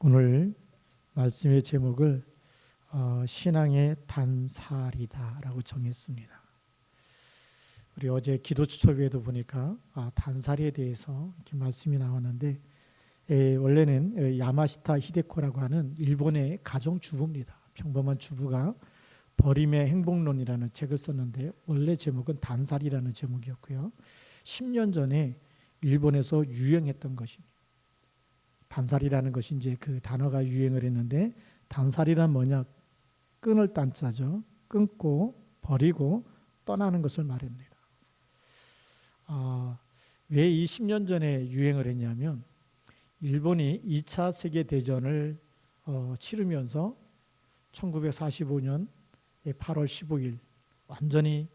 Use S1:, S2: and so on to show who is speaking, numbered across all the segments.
S1: 오늘 말씀의 제목을 신앙의 단살이다라고 정했습니다. 우리 어제 기도 추첨에도 보니까 단살에 대해서 이렇게 말씀이 나왔는데 원래는 야마시타 히데코라고 하는 일본의 가정주부입니다. 평범한 주부가 버림의 행복론이라는 책을 썼는데 원래 제목은 단살이라는 제목이었고요. 10년 전에 일본에서 유행했던 것입니다. 단살이라는 것이 이제 그 단어가 유행을 했는데 단살이란 뭐냐? 끊을 단자죠. 끊고 버리고 떠나는 것을 말합니다. 왜 이 10년 전에 유행을 했냐면 일본이 2차 세계대전을 치르면서 1945년 8월 15일 완전히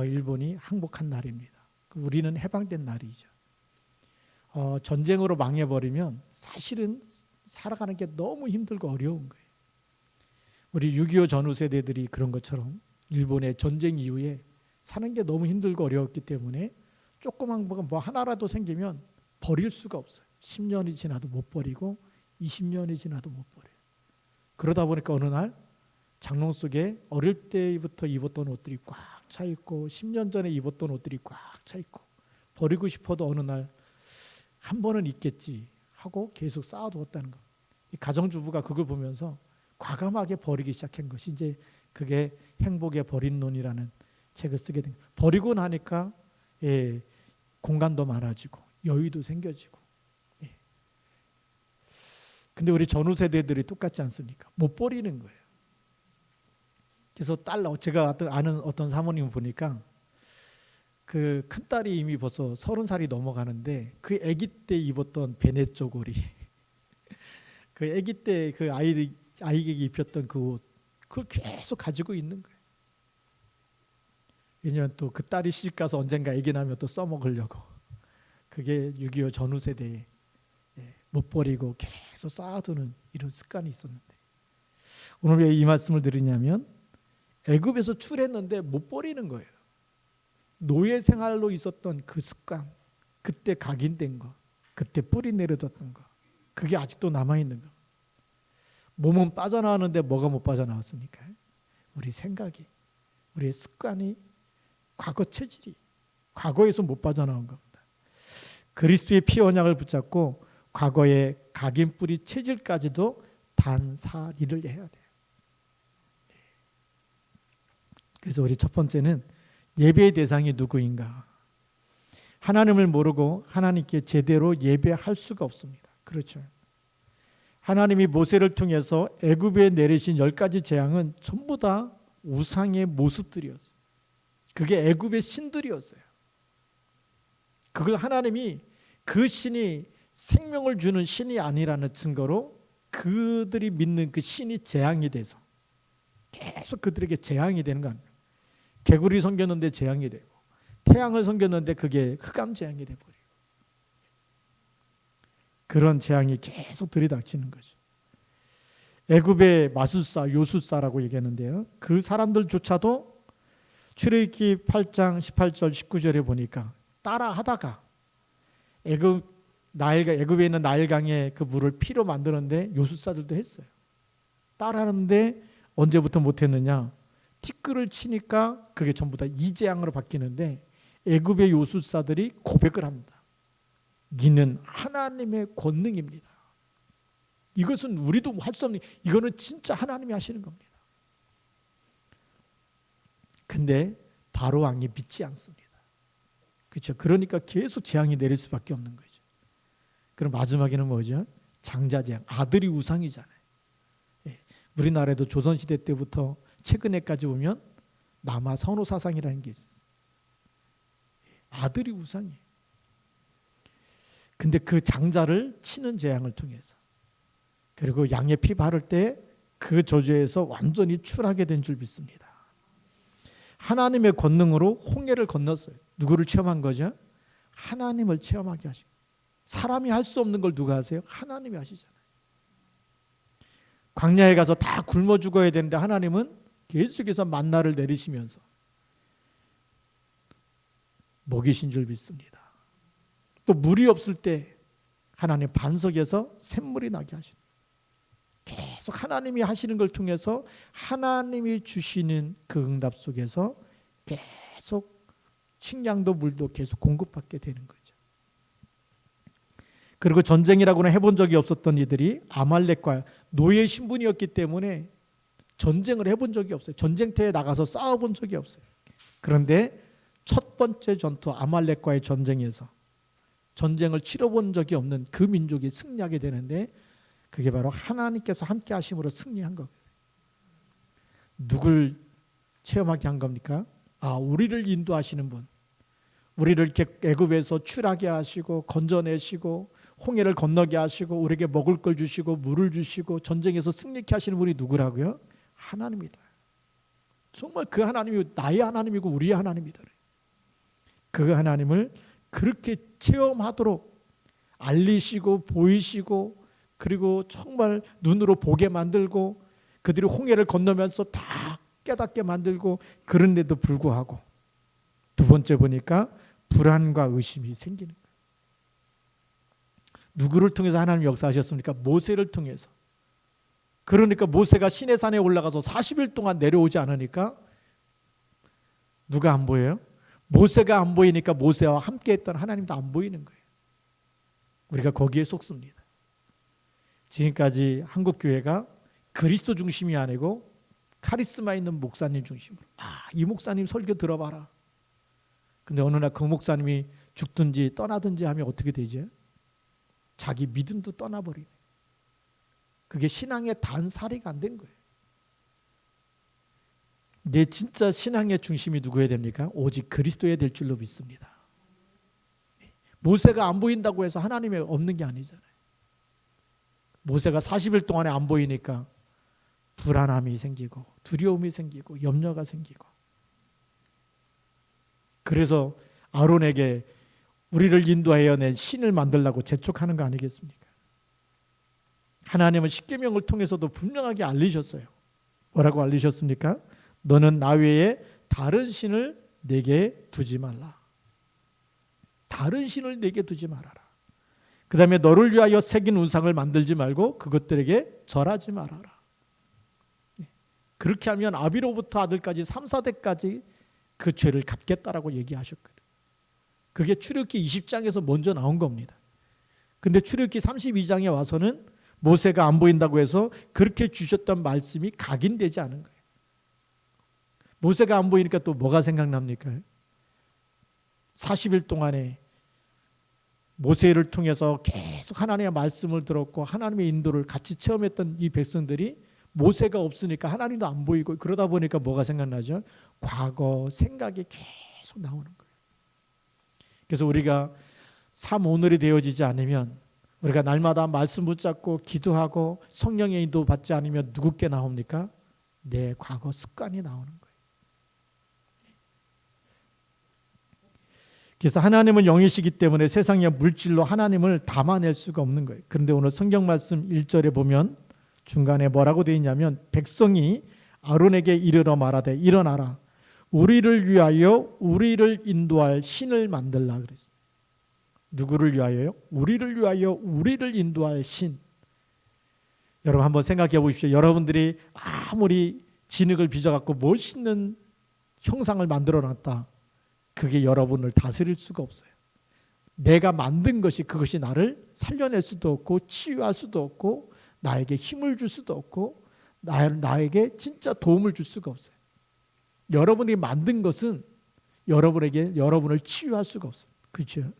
S1: 일본이 항복한 날입니다. 우리는 해방된 날이죠. 전쟁으로 망해버리면 사실은 살아가는 게 너무 힘들고 어려운 거예요. 우리 6.25 전후 세대들이 그런 것처럼 일본의 전쟁 이후에 사는 게 너무 힘들고 어려웠기 때문에 조그만 뭐 하나라도 생기면 버릴 수가 없어요. 10년이 지나도 못 버리고 20년이 지나도 못 버려요. 그러다 보니까 어느 날 장롱 속에 어릴 때부터 입었던 옷들이 꽉 차 있고 10년 전에 입었던 옷들이 꽉 차 있고 버리고 싶어도 어느 날 한 번은 있겠지 하고 계속 쌓아두었다는 것. 이 가정주부가 그걸 보면서 과감하게 버리기 시작한 것이 이제 그게 행복의 버림론이라는 책을 쓰게 된 거예요. 버리고 나니까 공간도 많아지고 여유도 생겨지고. 근데 우리 전후 세대들이 똑같지 않습니까? 못 버리는 거예요. 그래서 제가 아는 어떤 사모님을 보니까 그 큰딸이 이미 벌써 30살이 넘어가는데 그 아기 때 입었던 베네 쪼고리 그 아기 때 그 아이에게 입혔던 그 옷 그걸 계속 가지고 있는 거예요. 왜냐하면 또 그 딸이 시집가서 언젠가 아기 나면 또 써먹으려고. 그게 6.25 전후 세대에 못 버리고 계속 쌓아두는 이런 습관이 있었는데 오늘 왜 이 말씀을 드리냐면 애굽에서 출했는데 못 버리는 거예요. 노예 생활로 있었던 그 습관, 그때 각인된 거, 그때 뿌리 내려뒀던 거, 그게 아직도 남아있는 거. 몸은 빠져나왔는데 뭐가 못 빠져나왔습니까? 우리 생각이, 우리의 습관이, 과거 체질이 과거에서 못 빠져나온 겁니다. 그리스도의 피 언약을 붙잡고 과거의 각인 뿌리 체질까지도 단살이를 해야 돼요. 그래서 우리 첫 번째는 예배의 대상이 누구인가? 하나님을 모르고 하나님께 제대로 예배할 수가 없습니다. 그렇죠. 하나님이 모세를 통해서 애굽에 내리신 10가지 재앙은 전부 다 우상의 모습들이었어요. 그게 애굽의 신들이었어요. 그걸 하나님이 그 신이 생명을 주는 신이 아니라는 증거로 그들이 믿는 그 신이 재앙이 돼서 계속 그들에게 재앙이 되는 거 아니에요. 개구리 섬겼는데 재앙이 되고 태양을 섬겼는데 그게 흑암 재앙이 돼버리고 그런 재앙이 계속 들이닥치는 거죠. 애굽의 마술사 요술사라고 얘기하는데요. 그 사람들조차도 출애굽기 8장 18절 19절에 보니까 따라하다가 애굽에 있는 나일강의 그 물을 피로 만드는데 요술사들도 했어요. 따라하는데 언제부터 못했느냐? 티끌을 치니까 그게 전부 다 이재앙으로 바뀌는데 애굽의 요술사들이 고백을 합니다. 니는 하나님의 권능입니다. 이것은 우리도 할 수 없는, 이거는 진짜 하나님이 하시는 겁니다. 근데 바로 왕이 믿지 않습니다. 그렇죠? 그러니까 계속 재앙이 내릴 수밖에 없는 거죠. 그럼 마지막에는 뭐죠? 장자재앙, 아들이 우상이잖아요. 우리나라에도 조선시대 때부터 최근에까지 보면 남아 선호 사상이라는 게 있었어요. 아들이 우상이에요. 근데 그 장자를 치는 재앙을 통해서 그리고 양의 피 바를 때 그 저주에서 완전히 출하게 된 줄 믿습니다. 하나님의 권능으로 홍해를 건넜어요. 누구를 체험한 거죠? 하나님을 체험하게 하시고. 사람이 할 수 없는 걸 누가 하세요? 하나님이 하시잖아요. 광야에 가서 다 굶어 죽어야 되는데 하나님은 계속해서 만나를 내리시면서 먹이신 줄 믿습니다. 또 물이 없을 때 하나님 반석에서 샘물이 나게 하십니다. 계속 하나님이 하시는 걸 통해서 하나님이 주시는 그 응답 속에서 계속 식량도 물도 계속 공급받게 되는 거죠. 그리고 전쟁이라고는 해본 적이 없었던 이들이 아말렉과 노예 신분이었기 때문에 전쟁을 해본 적이 없어요. 전쟁터에 나가서 싸워본 적이 없어요. 그런데 첫 번째 전투 아말렉과의 전쟁에서 전쟁을 치러본 적이 없는 그 민족이 승리하게 되는데 그게 바로 하나님께서 함께 하심으로 승리한 거예요. 누굴 체험하게 한 겁니까? 우리를 인도하시는 분. 우리를 애굽에서 출하게 하시고 건져내시고 홍해를 건너게 하시고 우리에게 먹을 걸 주시고 물을 주시고 전쟁에서 승리케 하시는 분이 누구라고요? 하나님이다. 정말 그 하나님이 나의 하나님이고 우리의 하나님이다. 그 하나님을 그렇게 체험하도록 알리시고 보이시고 그리고 정말 눈으로 보게 만들고 그들이 홍해를 건너면서 다 깨닫게 만들고 그런데도 불구하고 두 번째 보니까 불안과 의심이 생기는 거예요. 누구를 통해서 하나님 역사하셨습니까? 모세를 통해서. 그러니까 모세가 시내산에 올라가서 40일 동안 내려오지 않으니까 누가 안 보여요? 모세가 안 보이니까 모세와 함께 했던 하나님도 안 보이는 거예요. 우리가 거기에 속습니다. 지금까지 한국교회가 그리스도 중심이 아니고 카리스마 있는 목사님 중심으로 이 목사님 설교 들어봐라. 근데 어느 날 그 목사님이 죽든지 떠나든지 하면 어떻게 되죠? 자기 믿음도 떠나버리네. 그게 신앙의 단살이가 안 된 거예요. 내 진짜 신앙의 중심이 누구여야 됩니까? 오직 그리스도여야 될 줄로 믿습니다. 모세가 안 보인다고 해서 하나님이 없는 게 아니잖아요. 모세가 40일 동안에 안 보이니까 불안함이 생기고 두려움이 생기고 염려가 생기고 그래서 아론에게 우리를 인도하여 낸 신을 만들라고 재촉하는 거 아니겠습니까? 하나님은 십계명을 통해서도 분명하게 알리셨어요. 뭐라고 알리셨습니까? 너는 나 외에 다른 신을 내게 두지 말라. 다른 신을 내게 두지 말아라. 그 다음에 너를 위하여 새긴 우상을 만들지 말고 그것들에게 절하지 말아라. 그렇게 하면 아비로부터 아들까지 3, 4대까지 그 죄를 갚겠다라고 얘기하셨거든. 그게 출애굽기 20장에서 먼저 나온 겁니다. 근데 출애굽기 32장에 와서는 모세가 안 보인다고 해서 그렇게 주셨던 말씀이 각인되지 않은 거예요. 모세가 안 보이니까 또 뭐가 생각납니까? 40일 동안에 모세를 통해서 계속 하나님의 말씀을 들었고 하나님의 인도를 같이 체험했던 이 백성들이 모세가 없으니까 하나님도 안 보이고 그러다 보니까 뭐가 생각나죠? 과거 생각이 계속 나오는 거예요. 그래서 우리가 삶 오늘이 되어지지 않으면 우리가 날마다 말씀 붙잡고 기도하고 성령의 인도 받지 않으면 누구께 나옵니까? 내 과거 습관이 나오는 거예요. 그래서 하나님은 영이시기 때문에 세상의 물질로 하나님을 담아낼 수가 없는 거예요. 그런데 오늘 성경 말씀 1절에 보면 중간에 뭐라고 되어 있냐면 백성이 아론에게 이르러 말하되 일어나라 우리를 위하여 우리를 인도할 신을 만들라 그랬어요. 누구를 위하여요? 우리를 위하여 우리를 인도할 신. 여러분 한번 생각해 보십시오. 여러분들이 아무리 진흙을 빚어갖고 멋있는 형상을 만들어 놨다. 그게 여러분을 다스릴 수가 없어요. 내가 만든 것이 그것이 나를 살려낼 수도 없고 치유할 수도 없고 나에게 힘을 줄 수도 없고 나에게 진짜 도움을 줄 수가 없어요. 여러분이 만든 것은 여러분을 치유할 수가 없어요. 그렇죠?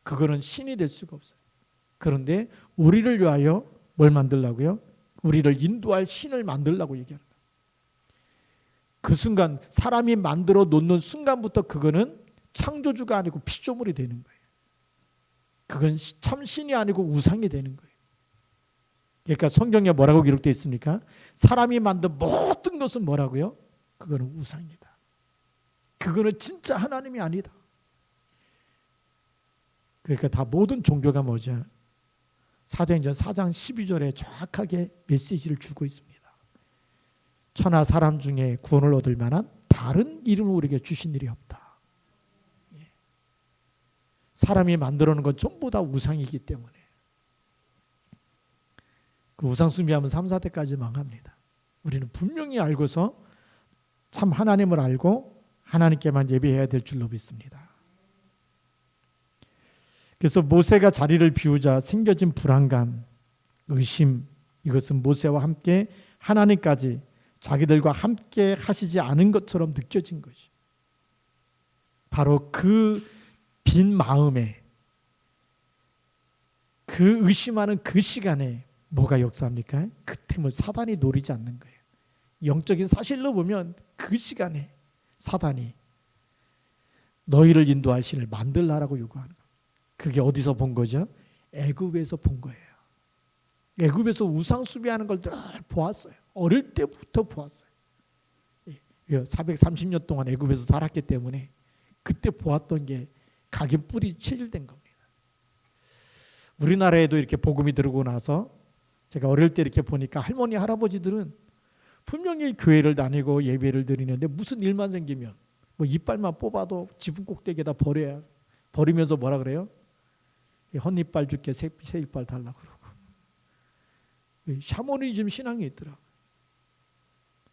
S1: 그거는 신이 될 수가 없어요. 그런데 우리를 위하여 뭘 만들라고요? 우리를 인도할 신을 만들라고 얘기하는 거예요. 그 순간 사람이 만들어 놓는 순간부터 그거는 창조주가 아니고 피조물이 되는 거예요. 그건 참 신이 아니고 우상이 되는 거예요. 그러니까 성경에 뭐라고 기록되어 있습니까? 사람이 만든 모든 것은 뭐라고요? 그거는 우상이다. 그거는 진짜 하나님이 아니다. 그러니까 다 모든 종교가 뭐죠? 사도행전 4장 12절에 정확하게 메시지를 주고 있습니다. 천하 사람 중에 구원을 얻을 만한 다른 이름을 우리에게 주신 일이 없다. 사람이 만들어 놓은 건 전부 다 우상이기 때문에 그 우상 숭배하면 3, 4대까지 망합니다. 우리는 분명히 알고서 참 하나님을 알고 하나님께만 예배해야 될 줄로 믿습니다. 그래서 모세가 자리를 비우자 생겨진 불안감, 의심, 이것은 모세와 함께 하나님까지 자기들과 함께 하시지 않은 것처럼 느껴진 것이. 바로 그 빈 마음에, 그 의심하는 그 시간에 뭐가 역사합니까? 그 틈을 사단이 노리지 않는 거예요. 영적인 사실로 보면 그 시간에 사단이 너희를 인도할 신을 만들라라고 요구하는 거예요. 그게 어디서 본 거죠? 애굽에서 본 거예요. 애굽에서 우상 숭배하는 걸 늘 보았어요. 어릴 때부터 보았어요. 430년 동안 애굽에서 살았기 때문에 그때 보았던 게 각인 뿌리 체질된 겁니다. 우리나라에도 이렇게 복음이 들어오고 나서 제가 어릴 때 이렇게 보니까 할머니 할아버지들은 분명히 교회를 다니고 예배를 드리는데 무슨 일만 생기면 뭐 이빨만 뽑아도 지붕 꼭대기에다 버리면서 뭐라 그래요? 헛이빨 줄게 새 이빨 달라 그러고. 샤머니즘 신앙이 있더라.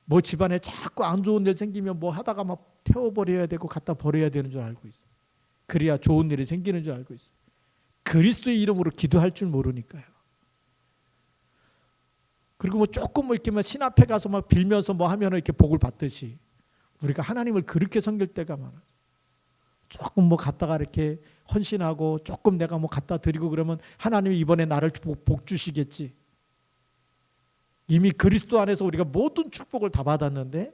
S1: 뭐 집안에 자꾸 안 좋은 일 생기면 뭐 하다가 막 태워버려야 되고 갖다 버려야 되는 줄 알고 있어. 그래야 좋은 일이 생기는 줄 알고 있어. 그리스도의 이름으로 기도할 줄 모르니까요. 그리고 뭐 조금 뭐 이렇게 신 앞에 가서 막 빌면서 뭐 하면 이렇게 복을 받듯이 우리가 하나님을 그렇게 섬길 때가 많아요. 조금 뭐 갖다가 이렇게 헌신하고 조금 내가 뭐 갖다 드리고 그러면 하나님이 이번에 나를 복 주시겠지. 이미 그리스도 안에서 우리가 모든 축복을 다 받았는데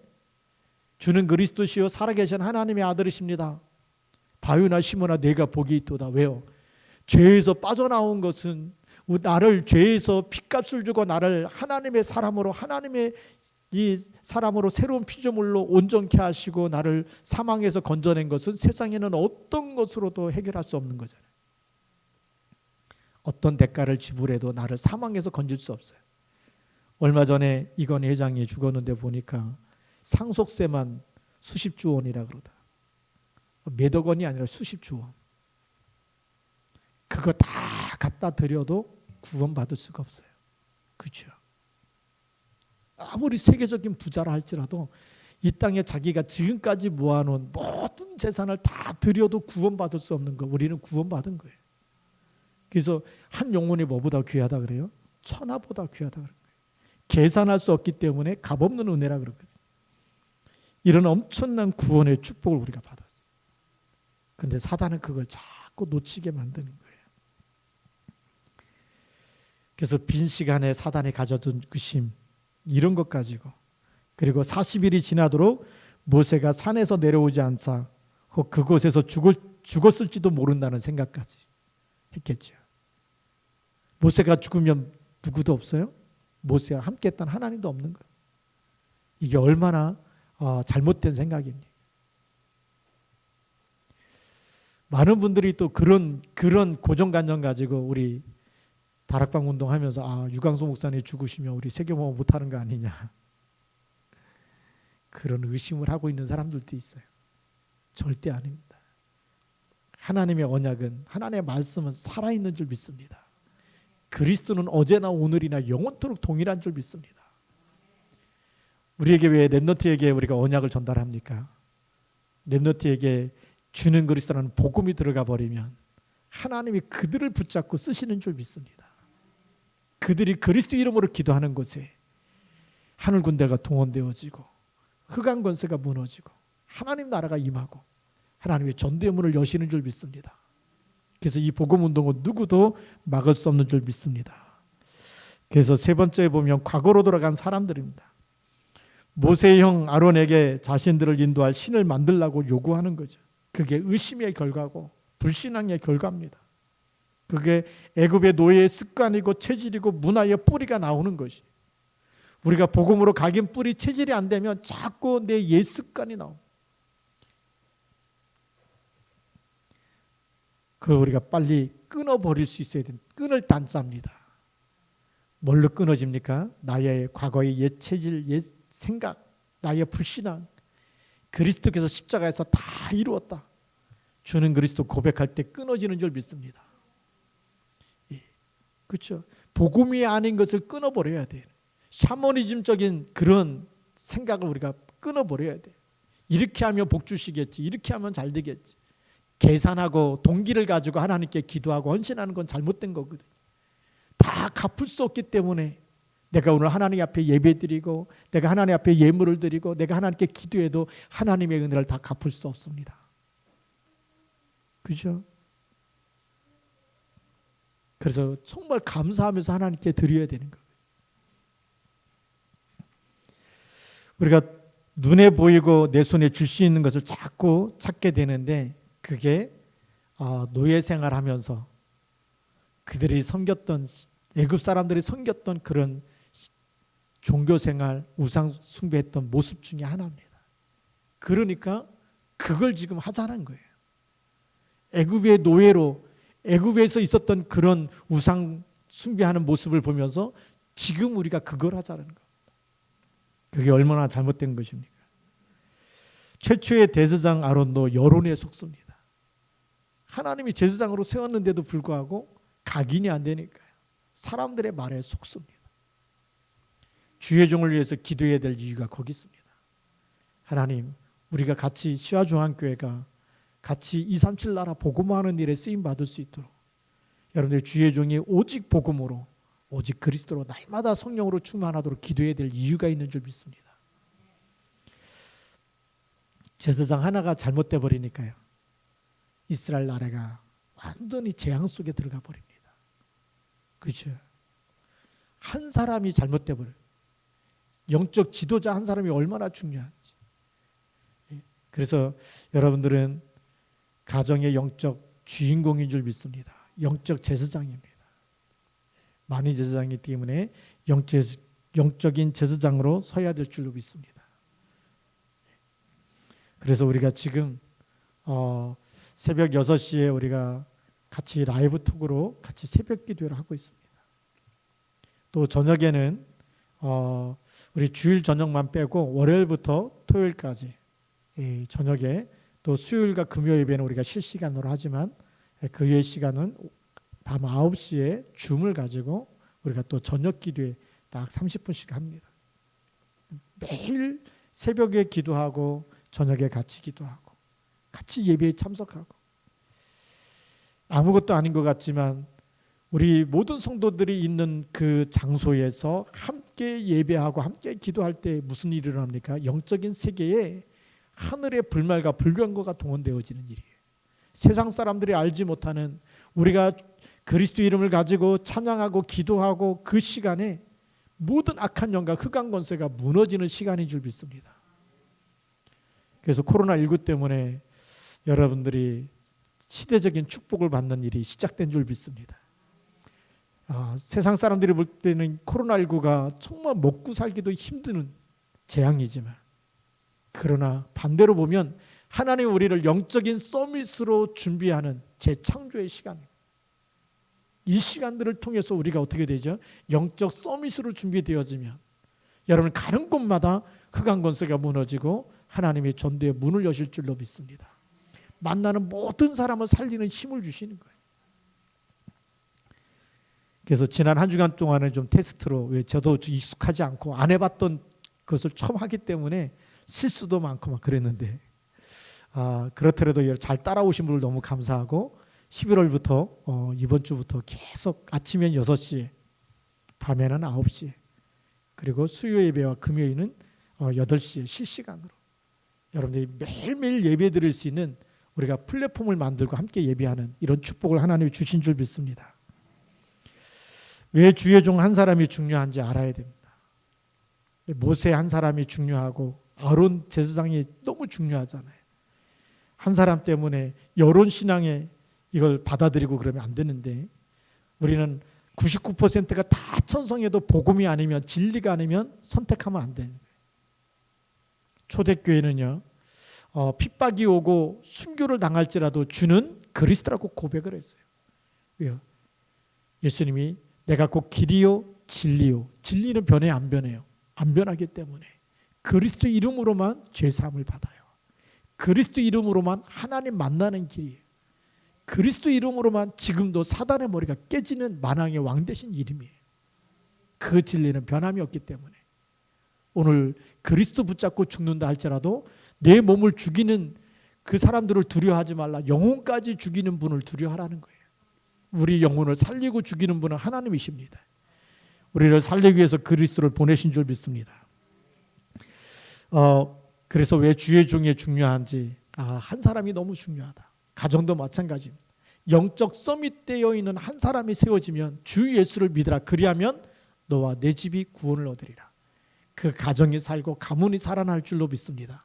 S1: 주는 그리스도시요 살아계신 하나님의 아들이십니다. 바위나 시모나 내가 복이 있도다. 왜요? 죄에서 빠져나온 것은 나를 죄에서 핏값을 주고 나를 하나님의 사람으로 하나님의 이 사람으로 새로운 피조물로 온전케 하시고 나를 사망에서 건져낸 것은 세상에는 어떤 것으로도 해결할 수 없는 거잖아요. 어떤 대가를 지불해도 나를 사망에서 건질 수 없어요. 얼마 전에 이건 회장이 죽었는데 보니까 상속세만 수십조 원이라 그러다. 몇억 원이 아니라 수십조 원. 그거 다 갖다 드려도 구원받을 수가 없어요. 그렇죠? 아무리 세계적인 부자라 할지라도 이 땅에 자기가 지금까지 모아놓은 모든 재산을 다 드려도 구원받을 수 없는 거. 우리는 구원받은 거예요. 그래서 한 영혼이 뭐보다 귀하다 그래요? 천하보다 귀하다 그래요. 계산할 수 없기 때문에 값없는 은혜라 그러거든요. 이런 엄청난 구원의 축복을 우리가 받았어요. 그런데 사단은 그걸 자꾸 놓치게 만드는 거예요. 그래서 빈 시간에 사단이 가져둔 의심 이런 것 가지고 그리고 40일이 지나도록 모세가 산에서 내려오지 않자 그곳에서 죽었을지도 모른다는 생각까지 했겠죠. 모세가 죽으면 누구도 없어요? 모세와 함께 했던 하나님도 없는 거예요. 이게 얼마나 잘못된 생각입니까? 많은 분들이 또 그런 고정관념 가지고 우리 다락방 운동하면서 유광수 목사님 죽으시면 우리 세계모험 못하는 거 아니냐 그런 의심을 하고 있는 사람들도 있어요. 절대 아닙니다. 하나님의 언약은 하나님의 말씀은 살아있는 줄 믿습니다. 그리스도는 어제나 오늘이나 영원토록 동일한 줄 믿습니다. 우리에게 왜 렘넌트에게 우리가 언약을 전달합니까? 렘넌트에게 주는 그리스도라는 복음이 들어가 버리면 하나님이 그들을 붙잡고 쓰시는 줄 믿습니다. 그들이 그리스도 이름으로 기도하는 곳에 하늘 군대가 동원되어지고 흑암 권세가 무너지고 하나님 나라가 임하고 하나님의 전도의 문을 여시는 줄 믿습니다. 그래서 이 복음 운동은 누구도 막을 수 없는 줄 믿습니다. 그래서 세 번째에 보면 과거로 돌아간 사람들입니다. 모세의 형 아론에게 자신들을 인도할 신을 만들라고 요구하는 거죠. 그게 의심의 결과고 불신앙의 결과입니다. 그게 애굽의 노예의 습관이고 체질이고 문화의 뿌리가 나오는 것이. 우리가 복음으로 각인 뿌리 체질이 안 되면 자꾸 내 옛 습관이 나옵니다. 그걸 우리가 빨리 끊어버릴 수 있어야 됩니다. 끊을 단자입니다. 뭘로 끊어집니까? 나의 과거의 옛 체질, 옛 생각, 나의 불신앙. 그리스도께서 십자가에서 다 이루었다. 주는 그리스도 고백할 때 끊어지는 줄 믿습니다. 그렇죠? 복음이 아닌 것을 끊어버려야 돼요. 샤머니즘적인 그런 생각을 우리가 끊어버려야 돼요. 이렇게 하면 복 주시겠지, 이렇게 하면 잘 되겠지. 계산하고 동기를 가지고 하나님께 기도하고 헌신하는 건 잘못된 거거든요. 다 갚을 수 없기 때문에 내가 오늘 하나님 앞에 예배드리고 내가 하나님 앞에 예물을 드리고 내가 하나님께 기도해도 하나님의 은혜를 다 갚을 수 없습니다. 그죠? 그래서 정말 감사하면서 하나님께 드려야 되는 거예요. 우리가 눈에 보이고 내 손에 줄 수 있는 것을 자꾸 찾게 되는데 그게 노예 생활하면서 그들이 섬겼던 애굽 사람들이 섬겼던 그런 종교 생활, 우상 숭배했던 모습 중에 하나입니다. 그러니까 그걸 지금 하자는 거예요. 애굽의 노예로 애굽에서 있었던 그런 우상 숭배하는 모습을 보면서 지금 우리가 그걸 하자는 겁니다. 그게 얼마나 잘못된 것입니까? 최초의 대제사장 아론도 여론에 속습니다. 하나님이 제사장으로 세웠는데도 불구하고 각인이 안 되니까요. 사람들의 말에 속습니다. 주의 종을 위해서 기도해야 될 이유가 거기 있습니다. 하나님, 우리가 같이 시화중앙교회가 같이 237 나라 복음화하는 일에 쓰임 받을 수 있도록 여러분들 주의 종이 오직 복음으로 오직 그리스도로 날마다 성령으로 충만하도록 기도해야 될 이유가 있는 줄 믿습니다. 제사장 하나가 잘못돼 버리니까요. 이스라엘 나라가 완전히 재앙 속에 들어가 버립니다. 그렇죠? 한 사람이 잘못돼 버려요. 영적 지도자 한 사람이 얼마나 중요한지. 그래서 여러분들은 가정의 영적 주인공인 줄 믿습니다. 영적 제사장입니다. 많은 제사장이기 때문에 영적인 제사장으로 서야 될 줄로 믿습니다. 그래서 우리가 지금 새벽 6시에 우리가 같이 라이브 톡으로 같이 새벽 기도를 하고 있습니다. 또 저녁에는 우리 주일 저녁만 빼고 월요일부터 토요일까지 저녁에 또 수요일과 금요일 예배는 우리가 실시간으로 하지만 그 외의 시간은 밤 9시에 줌을 가지고 우리가 또 저녁 기도에 딱 30분씩 합니다. 매일 새벽에 기도하고 저녁에 같이 기도하고 같이 예배에 참석하고 아무것도 아닌 것 같지만 우리 모든 성도들이 있는 그 장소에서 함께 예배하고 함께 기도할 때 무슨 일이 일어납니까? 영적인 세계에 하늘의 불말과 불병거가 동원되어지는 일이에요. 세상 사람들이 알지 못하는 우리가 그리스도 이름을 가지고 찬양하고 기도하고 그 시간에 모든 악한 영과 흑암 권세가 무너지는 시간인 줄 믿습니다. 그래서 코로나19 때문에 여러분들이 시대적인 축복을 받는 일이 시작된 줄 믿습니다. 세상 사람들이 볼 때는 코로나19가 정말 먹고 살기도 힘든 재앙이지만 그러나 반대로 보면 하나님 우리를 영적인 서밋으로 준비하는 재창조의 시간입니다. 이 시간들을 통해서 우리가 어떻게 되죠? 영적 서밋으로 준비되어지면 여러분 가는 곳마다 흑암 권세가 무너지고 하나님의 전도의 문을 여실 줄로 믿습니다. 만나는 모든 사람을 살리는 힘을 주시는 거예요. 그래서 지난 한 주간 동안은 좀 테스트로 왜 저도 익숙하지 않고 안 해봤던 것을 처음 하기 때문에 실수도 많고 막 그랬는데 그렇더라도 잘 따라오신 분들 너무 감사하고 11월부터 이번 주부터 계속 아침엔 6시에 밤에는 9시에 그리고 수요 예배와 금요일은 8시에 실시간으로 여러분들이 매일매일 예배 드릴 수 있는 우리가 플랫폼을 만들고 함께 예배하는 이런 축복을 하나님이 주신 줄 믿습니다. 왜 주의 종 한 사람이 중요한지 알아야 됩니다. 모세 한 사람이 중요하고 아론 제사장이 너무 중요하잖아요. 한 사람 때문에 여론 신앙에 이걸 받아들이고 그러면 안 되는데 우리는 99%가 다 천성해도 복음이 아니면 진리가 아니면 선택하면 안 되는 거예요. 초대교회는요. 핍박이 오고 순교를 당할지라도 주는 그리스도라고 고백을 했어요. 왜요? 예수님이 내가 곧 길이요 진리요. 진리는 변해 안 변해요? 안 변하기 때문에 그리스도 이름으로만 죄 사함을 받아요. 그리스도 이름으로만 하나님 만나는 길이에요. 그리스도 이름으로만 지금도 사단의 머리가 깨지는 만왕의 왕 되신 이름이에요. 그 진리는 변함이 없기 때문에 오늘 그리스도 붙잡고 죽는다 할지라도 내 몸을 죽이는 그 사람들을 두려워하지 말라. 영혼까지 죽이는 분을 두려워하라는 거예요. 우리 영혼을 살리고 죽이는 분은 하나님이십니다. 우리를 살리기 위해서 그리스도를 보내신 줄 믿습니다. 그래서 왜 주의 종이 중요한지, 한 사람이 너무 중요하다. 가정도 마찬가지입니다. 영적 서밋되어 있는 한 사람이 세워지면 주 예수를 믿으라. 그리하면 너와 내 집이 구원을 얻으리라. 그 가정이 살고 가문이 살아날 줄로 믿습니다.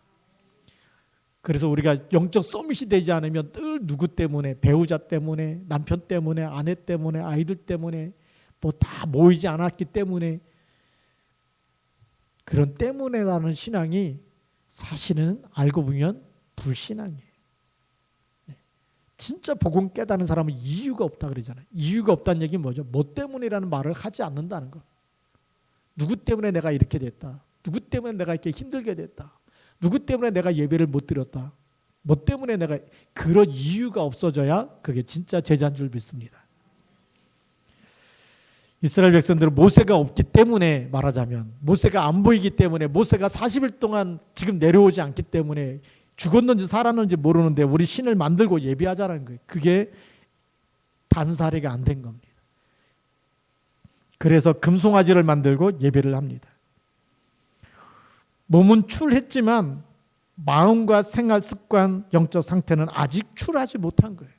S1: 그래서 우리가 영적 서밋이 되지 않으면 늘 누구 때문에, 배우자 때문에, 남편 때문에, 아내 때문에, 아이들 때문에 뭐 다 모이지 않았기 때문에, 그런 때문에라는 신앙이 사실은 알고 보면 불신앙이에요. 진짜 복음 깨닫는 사람은 이유가 없다 그러잖아요. 이유가 없다는 얘기는 뭐죠? 뭐 때문이라는 말을 하지 않는다는 거. 누구 때문에 내가 이렇게 됐다. 누구 때문에 내가 이렇게 힘들게 됐다. 누구 때문에 내가 예배를 못 드렸다. 뭐 때문에 내가, 그런 이유가 없어져야 그게 진짜 제자인 줄 믿습니다. 이스라엘 백성들은 모세가 없기 때문에, 말하자면 모세가 안 보이기 때문에, 모세가 40일 동안 지금 내려오지 않기 때문에 죽었는지 살았는지 모르는데 우리 신을 만들고 예배하자는 거예요. 그게 단사리가 안 된 겁니다. 그래서 금송아지를 만들고 예배를 합니다. 몸은 출했지만 마음과 생활 습관, 영적 상태는 아직 출하지 못한 거예요.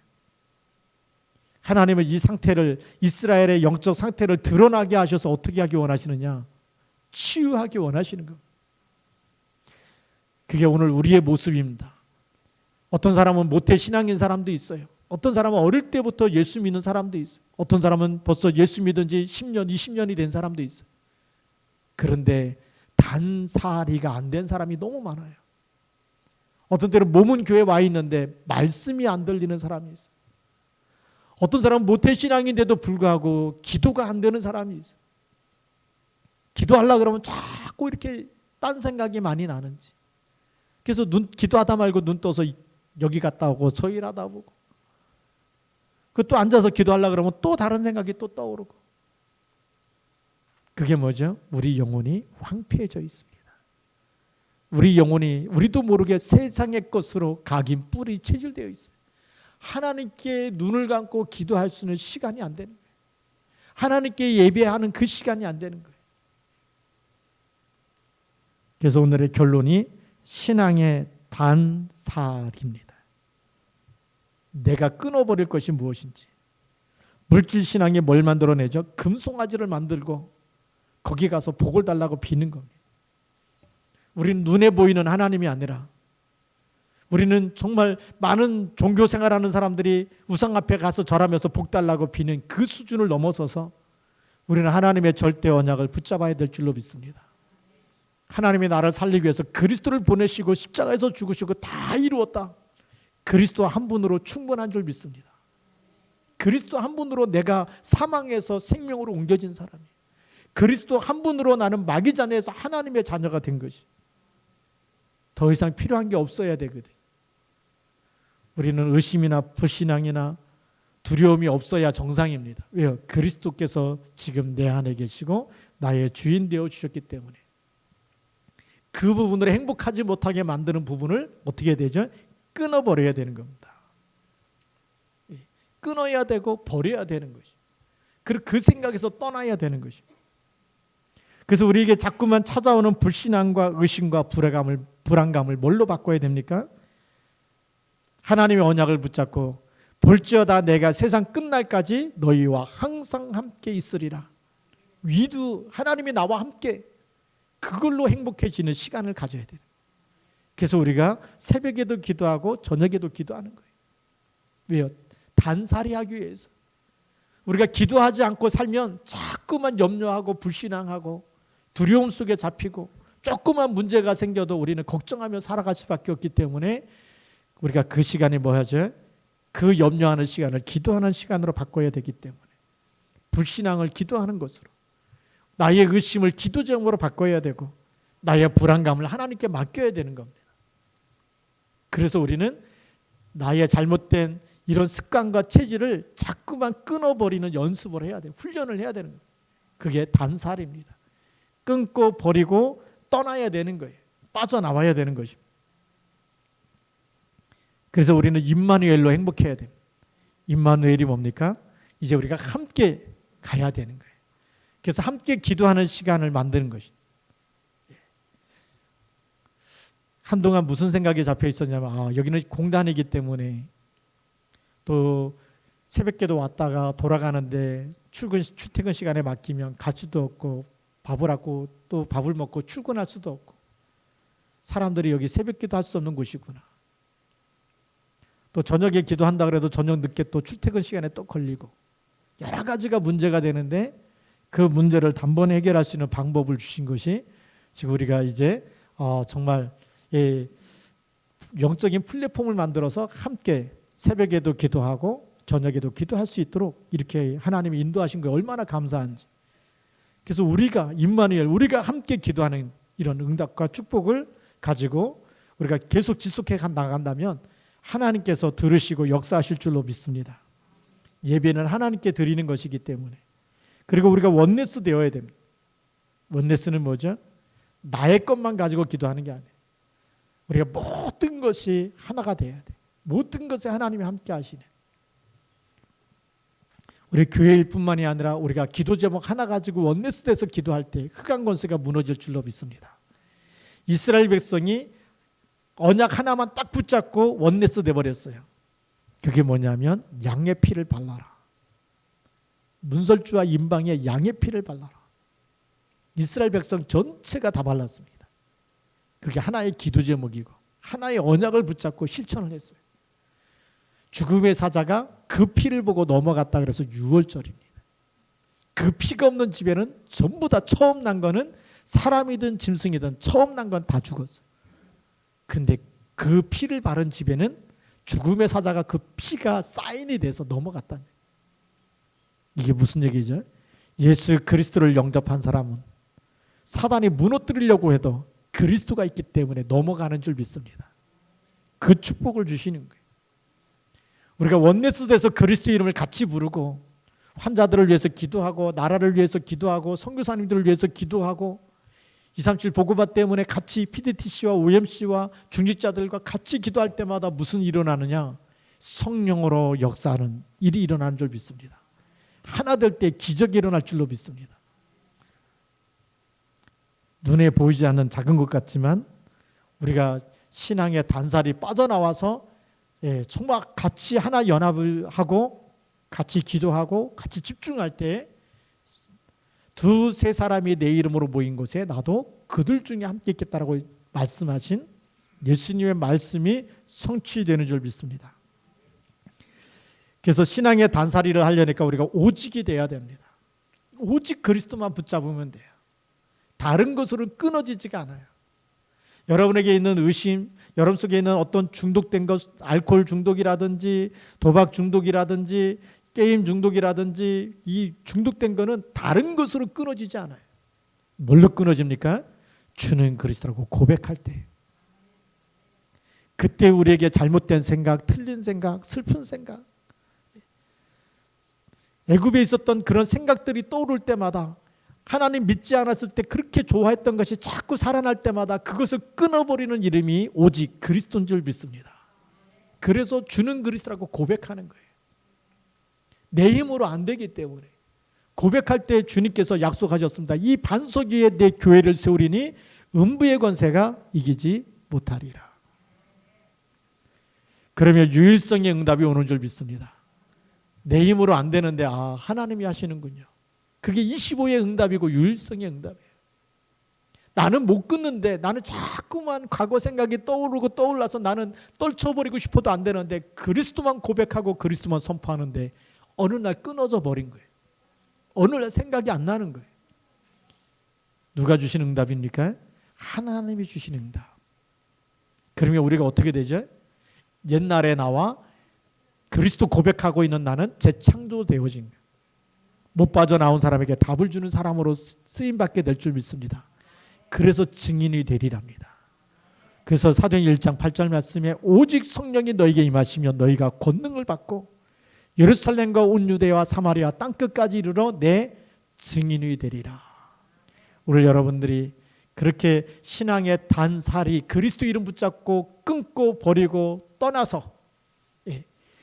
S1: 하나님은 이 상태를, 이스라엘의 영적 상태를 드러나게 하셔서 어떻게 하기 원하시느냐? 치유하기 원하시는 겁니다. 그게 오늘 우리의 모습입니다. 어떤 사람은 모태 신앙인 사람도 있어요. 어떤 사람은 어릴 때부터 예수 믿는 사람도 있어요. 어떤 사람은 벌써 예수 믿은 지 10년, 20년이 된 사람도 있어요. 그런데 단사리가 안 된 사람이 너무 많아요. 어떤 때는 몸은 교회에 와 있는데 말씀이 안 들리는 사람이 있어요. 어떤 사람은 모태신앙인데도 불구하고 기도가 안 되는 사람이 있어요. 기도하려고 그러면 자꾸 이렇게 딴 생각이 많이 나는지. 그래서 기도하다 말고 눈 떠서 여기 갔다 오고 저 일하다 보고, 그 또 앉아서 기도하려고 그러면 또 다른 생각이 또 떠오르고. 그게 뭐죠? 우리 영혼이 황폐해져 있습니다. 우리 영혼이 우리도 모르게 세상의 것으로 각인 뿔이 체질되어 있어요. 하나님께 눈을 감고 기도할 수 있는 시간이 안 되는 거예요. 하나님께 예배하는 그 시간이 안 되는 거예요. 그래서 오늘의 결론이 신앙의 단살입니다. 내가 끊어버릴 것이 무엇인지. 물질 신앙이 뭘 만들어내죠? 금송아지를 만들고 거기 가서 복을 달라고 비는 겁니다. 우리는 눈에 보이는 하나님이 아니라, 우리는 정말 많은 종교 생활하는 사람들이 우상 앞에 가서 절하면서 복 달라고 비는 그 수준을 넘어서서 우리는 하나님의 절대 언약을 붙잡아야 될 줄로 믿습니다. 하나님이 나를 살리기 위해서 그리스도를 보내시고 십자가에서 죽으시고 다 이루었다. 그리스도 한 분으로 충분한 줄 믿습니다. 그리스도 한 분으로 내가 사망에서 생명으로 옮겨진 사람이에요. 그리스도 한 분으로 나는 마귀잔에서 하나님의 자녀가 된 것이, 더 이상 필요한 게 없어야 되거든. 우리는 의심이나 불신앙이나 두려움이 없어야 정상입니다. 왜요? 그리스도께서 지금 내 안에 계시고 나의 주인 되어 주셨기 때문에. 그 부분을 행복하지 못하게 만드는 부분을 어떻게 해야 되죠? 끊어버려야 되는 겁니다. 끊어야 되고 버려야 되는 것이. 그리고 그 생각에서 떠나야 되는 것이. 그래서 우리에게 자꾸만 찾아오는 불신앙과 의심과 불안감을 뭘로 바꿔야 됩니까? 하나님의 언약을 붙잡고 볼지어다 내가 세상 끝날까지 너희와 항상 함께 있으리라. 위도 하나님이 나와 함께, 그걸로 행복해지는 시간을 가져야 돼요. 그래서 우리가 새벽에도 기도하고 저녁에도 기도하는 거예요. 왜요? 단살이하기 위해서. 우리가 기도하지 않고 살면 자꾸만 염려하고 불신앙하고 두려움 속에 잡히고 조그만 문제가 생겨도 우리는 걱정하며 살아갈 수밖에 없기 때문에 우리가 그 시간에 뭐 하죠? 그 염려하는 시간을 기도하는 시간으로 바꿔야 되기 때문에, 불신앙을 기도하는 것으로, 나의 의심을 기도 제목으로 바꿔야 되고, 나의 불안감을 하나님께 맡겨야 되는 겁니다. 그래서 우리는 나의 잘못된 이런 습관과 체질을 자꾸만 끊어버리는 연습을 해야 돼요. 훈련을 해야 되는 거예요. 그게 단살입니다. 끊고 버리고 떠나야 되는 거예요. 빠져나와야 되는 것입니다. 그래서 우리는 임마누엘로 행복해야 됩니다. 임마누엘이 뭡니까? 이제 우리가 함께 가야 되는 거예요. 그래서 함께 기도하는 시간을 만드는 것이. 한동안 무슨 생각이 잡혀 있었냐면 여기는 공단이기 때문에 또 새벽에도 왔다가 돌아가는데 출퇴근 시간에 맡기면 갈 수도 없고 밥을 하고 또 밥을 먹고 출근할 수도 없고 사람들이 여기 새벽기도 할 수 없는 곳이구나. 또 저녁에 기도한다 그래도 저녁 늦게 또 출퇴근 시간에 또 걸리고 여러 가지가 문제가 되는데 그 문제를 단번에 해결할 수 있는 방법을 주신 것이 지금 우리가 이제 정말 영적인 플랫폼을 만들어서 함께 새벽에도 기도하고 저녁에도 기도할 수 있도록 이렇게 하나님이 인도하신 게 얼마나 감사한지. 그래서 우리가 임마누엘, 우리가 함께 기도하는 이런 응답과 축복을 가지고 우리가 계속 지속해 나간다면 하나님께서 들으시고 역사하실 줄로 믿습니다. 예배는 하나님께 드리는 것이기 때문에. 그리고 우리가 원네스 되어야 됩니다. 원네스는 뭐죠? 나의 것만 가지고 기도하는 게 아니에요. 우리가 모든 것이 하나가 돼야 돼. 모든 것에 하나님이 함께 하시네. 우리 교회일 뿐만이 아니라 우리가 기도 제목 하나 가지고 원네스 돼서 기도할 때 흑암 권세가 무너질 줄로 믿습니다. 이스라엘 백성이 언약 하나만 딱 붙잡고 원네스 돼버렸어요. 그게 뭐냐면 양의 피를 발라라. 문설주와 임방에 양의 피를 발라라. 이스라엘 백성 전체가 다 발랐습니다. 그게 하나의 기도 제목이고 하나의 언약을 붙잡고 실천을 했어요. 죽음의 사자가 그 피를 보고 넘어갔다 그래서 6월절입니다. 그 피가 없는 집에는 전부 다 처음 난 거는 사람이든 짐승이든 처음 난 건 다 죽었어요. 근데 그 피를 바른 집에는 죽음의 사자가 그 피가 사인이 돼서 넘어갔다는 거예요. 이게 무슨 얘기죠? 예수 그리스도를 영접한 사람은 사단이 무너뜨리려고 해도 그리스도가 있기 때문에 넘어가는 줄 믿습니다. 그 축복을 주시는 거예요. 우리가 원네스 돼서 그리스도 이름을 같이 부르고 환자들을 위해서 기도하고 나라를 위해서 기도하고 선교사님들을 위해서 기도하고 237 보고바 때문에 같이 PDTC와 OMC와 중직자들과 같이 기도할 때마다 무슨 일이 일어나느냐? 성령으로 역사하는 일이 일어나는 줄 믿습니다. 하나 될 때 기적이 일어날 줄로 믿습니다. 눈에 보이지 않는 작은 것 같지만 우리가 신앙의 단살이 빠져나와서 정말 같이 하나 연합을 하고 같이 기도하고 같이 집중할 때 두세 사람이 내 이름으로 모인 곳에 나도 그들 중에 함께 있겠다라고 말씀하신 예수님의 말씀이 성취되는 줄 믿습니다. 그래서 신앙의 단살이를 하려니까 우리가 오직이 돼야 됩니다. 오직 그리스도만 붙잡으면 돼요. 다른 것으로는 끊어지지가 않아요. 여러분에게 있는 의심, 여러분 속에 있는 어떤 중독된 것, 알코올 중독이라든지 도박 중독이라든지 게임 중독이라든지 이 중독된 거는 다른 것으로 끊어지지 않아요. 뭘로 끊어집니까? 주는 그리스도라고 고백할 때. 그때 우리에게 잘못된 생각, 틀린 생각, 슬픈 생각, 애굽에 있었던 그런 생각들이 떠오를 때마다 하나님 믿지 않았을 때 그렇게 좋아했던 것이 자꾸 살아날 때마다 그것을 끊어버리는 이름이 오직 그리스도인 줄 믿습니다. 그래서 주는 그리스도라고 고백하는 거예요. 내 힘으로 안 되기 때문에 고백할 때 주님께서 약속하셨습니다. 이 반석 위에 내 교회를 세우리니 음부의 권세가 이기지 못하리라. 그러면 유일성의 응답이 오는 줄 믿습니다. 내 힘으로 안 되는데 하나님이 하시는군요. 그게 25의 응답이고 유일성의 응답이에요. 나는 못 끊는데 나는 자꾸만 과거 생각이 떠오르고 떠올라서 나는 떨쳐버리고 싶어도 안 되는데 그리스도만 고백하고 그리스도만 선포하는데 어느 날 끊어져 버린 거예요. 어느 날 생각이 안 나는 거예요. 누가 주신 응답입니까? 하나님이 주신 응답. 그러면 우리가 어떻게 되죠? 옛날에 나와 그리스도 고백하고 있는 나는 재창조되어진 거예요. 못 빠져나온 사람에게 답을 주는 사람으로 쓰임받게 될 줄 믿습니다. 그래서 증인이 되리랍니다. 그래서 사도행전 1장 8절 말씀에 오직 성령이 너에게 임하시면 너희가 권능을 받고 예루살렘과 온 유대와 사마리아 땅끝까지 이르러 내 증인이 되리라. 오늘 여러분들이 그렇게 신앙의 단살이 그리스도 이름 붙잡고 끊고 버리고 떠나서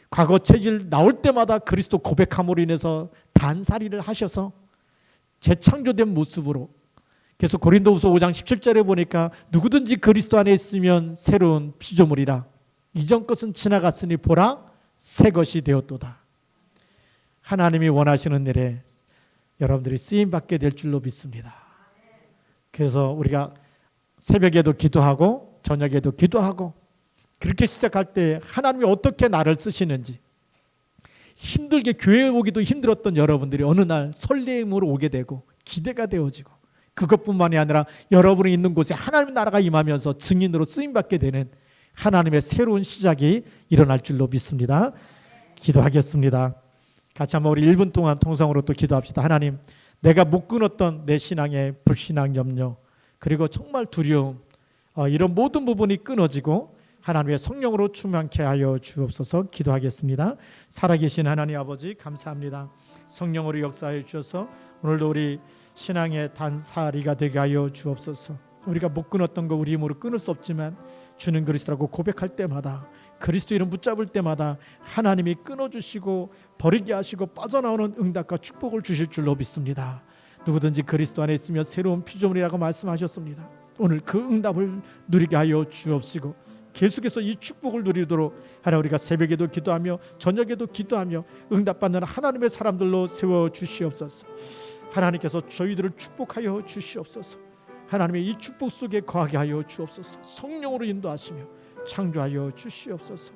S1: 과거 체질 나올 때마다 그리스도 고백함으로 인해서 단살이를 하셔서 재창조된 모습으로, 그래서 고린도후서 5장 17절에 보니까 누구든지 그리스도 안에 있으면 새로운 피조물이라 이전 것은 지나갔으니 보라 새 것이 되었도다. 하나님이 원하시는 일에 여러분들이 쓰임받게 될 줄로 믿습니다. 그래서 우리가 새벽에도 기도하고 저녁에도 기도하고 그렇게 시작할 때 하나님이 어떻게 나를 쓰시는지, 힘들게 교회에 오기도 힘들었던 여러분들이 어느 날 설레임으로 오게 되고 기대가 되어지고, 그것뿐만이 아니라 여러분이 있는 곳에 하나님의 나라가 임하면서 증인으로 쓰임받게 되는 하나님의 새로운 시작이 일어날 줄로 믿습니다. 기도하겠습니다. 같이 한번 우리 1분 동안 통성으로 또 기도합시다. 하나님, 내가 못 끊었던 내 신앙의 불신앙 염려, 그리고 정말 두려움, 이런 모든 부분이 끊어지고 하나님의 성령으로 충만케 하여 주옵소서. 기도하겠습니다. 살아계신 하나님 아버지, 감사합니다. 성령으로 역사해 주셔서 오늘도 우리 신앙의 단사리가 되게 하여 주옵소서. 우리가 못 끊었던 거 우리 힘으로 끊을 수 없지만 주는 그리스도라고 고백할 때마다, 그리스도 이름 붙잡을 때마다 하나님이 끊어주시고 버리게 하시고 빠져나오는 응답과 축복을 주실 줄로 믿습니다. 누구든지 그리스도 안에 있으면 새로운 피조물이라고 말씀하셨습니다. 오늘 그 응답을 누리게 하여 주옵시고 계속해서 이 축복을 누리도록 하나 우리가 새벽에도 기도하며 저녁에도 기도하며 응답받는 하나님의 사람들로 세워주시옵소서. 하나님께서 저희들을 축복하여 주시옵소서. 하나님의 이 축복 속에 거하게 하여 주옵소서. 성령으로 인도하시며 창조하여 주시옵소서.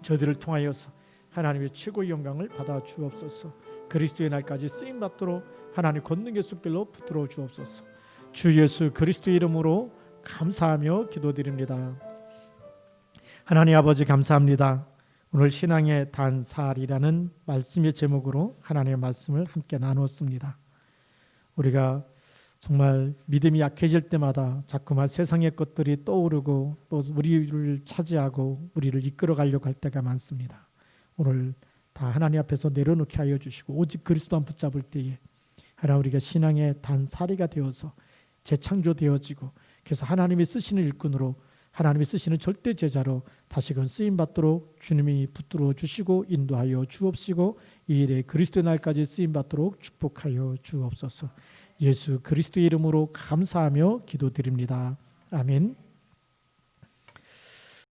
S1: 저희들을 통하여서 하나님의 최고의 영광을 받아 주옵소서. 그리스도의 날까지 쓰임받도록 하나님 권능의 숲길로 붙들어 주옵소서. 주 예수 그리스도의 이름으로 감사하며 기도드립니다. 하나님 아버지, 감사합니다. 오늘 신앙의 단살이라는 말씀의 제목으로 하나님의 말씀을 함께 나눴습니다. 우리가 정말 믿음이 약해질 때마다 자꾸만 세상의 것들이 떠오르고 또 우리를 차지하고 우리를 이끌어 가려고 할 때가 많습니다. 오늘 다 하나님 앞에서 내려놓게 하여 주시고 오직 그리스도만 붙잡을 때에 하나 우리가 신앙의 단살이가 되어서 재창조되어지고, 그래서 하나님이 쓰시는 일꾼으로, 하나님이 쓰시는 절대 제자로 다시금 쓰임받도록 주님이 붙들어 주시고 인도하여 주옵시고 이 일에 그리스도의 날까지 쓰임받도록 축복하여 주옵소서. 예수 그리스도의 이름으로 감사하며 기도드립니다. 아멘.